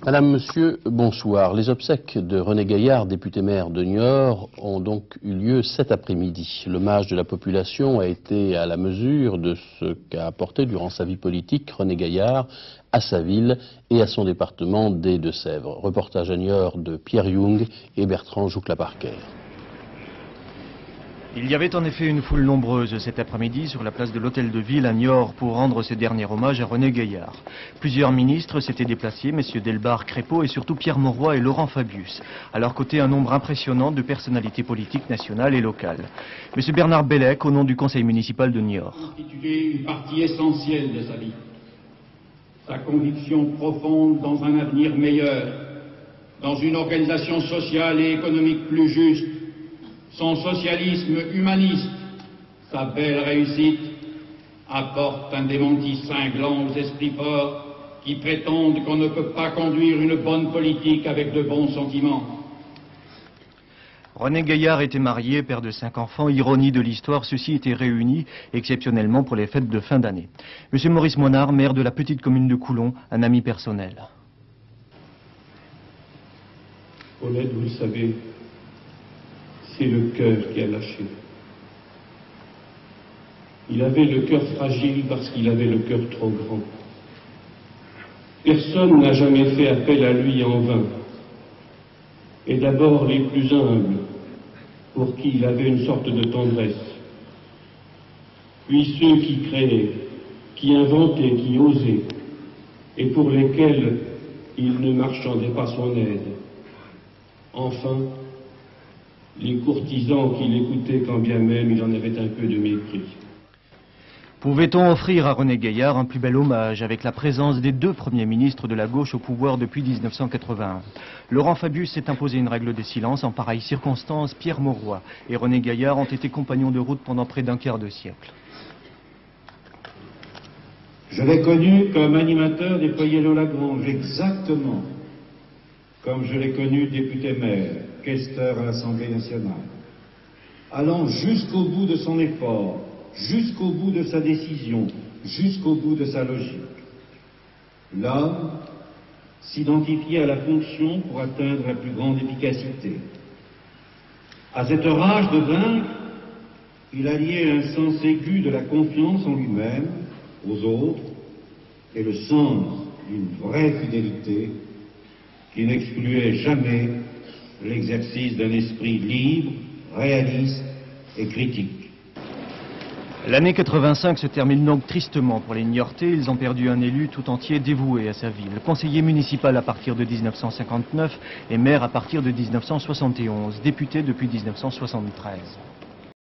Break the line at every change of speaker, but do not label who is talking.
Madame, Monsieur, bonsoir. Les obsèques de René Gaillard, député maire de Niort, ont donc eu lieu cet après-midi. L'hommage de la population a été à la mesure de ce qu'a apporté durant sa vie politique René Gaillard à sa ville et à son département des Deux-Sèvres. Reportage à Niort de Pierre Young et Bertrand Joucla-Parker.
Il y avait en effet une foule nombreuse cet après-midi sur la place de l'Hôtel de Ville à Niort pour rendre ce dernier hommage à René Gaillard. Plusieurs ministres s'étaient déplacés, messieurs Delbar, Crépeau et surtout Pierre Mauroy et Laurent Fabius. À leur côté, un nombre impressionnant de personnalités politiques nationales et locales. Monsieur Bernard Bellec, au nom du conseil municipal de Niort.
Constituer une partie essentielle de sa vie. Sa conviction profonde dans un avenir meilleur, dans une organisation sociale et économique plus juste, son socialisme humaniste, sa belle réussite, apporte un démenti cinglant aux esprits forts qui prétendent qu'on ne peut pas conduire une bonne politique avec de bons sentiments.
René Gaillard était marié, père de 5 enfants. Ironie de l'histoire, ceux-ci étaient réunis exceptionnellement pour les fêtes de fin d'année. Monsieur Maurice Monard, maire de la petite commune de Coulon, un ami personnel.
Paulette, vous le savez, c'est le cœur qui a lâché. Il avait le cœur fragile parce qu'il avait le cœur trop grand. Personne n'a jamais fait appel à lui en vain. Et d'abord les plus humbles, pour qui il avait une sorte de tendresse. Puis ceux qui créaient, qui inventaient, qui osaient, et pour lesquels il ne marchandait pas son aide. Enfin, les courtisans qui l'écoutaient quand bien même il en avait un peu de mépris.
Pouvait-on offrir à René Gaillard un plus bel hommage avec la présence des 2 premiers ministres de la gauche au pouvoir depuis 1981? Laurent Fabius s'est imposé une règle de silence. En pareille circonstance, Pierre Mauroy et René Gaillard ont été compagnons de route pendant près d'un quart de siècle.
Je l'ai connu comme animateur des Poyello-Lagrange, exactement comme je l'ai connu député-maire, questeur à l'Assemblée nationale, allant jusqu'au bout de son effort, jusqu'au bout de sa décision, jusqu'au bout de sa logique. L'homme s'identifiait à la fonction pour atteindre la plus grande efficacité. À cette rage de vaincre, il alliait un sens aigu de la confiance en lui-même, aux autres, et le sens d'une vraie fidélité qui n'excluait jamais l'exercice d'un esprit libre, réaliste et critique.
L'année 85 se termine donc tristement pour les Niortais. Ils ont perdu un élu tout entier dévoué à sa ville. Conseiller municipal à partir de 1959 et maire à partir de 1971, député depuis 1973.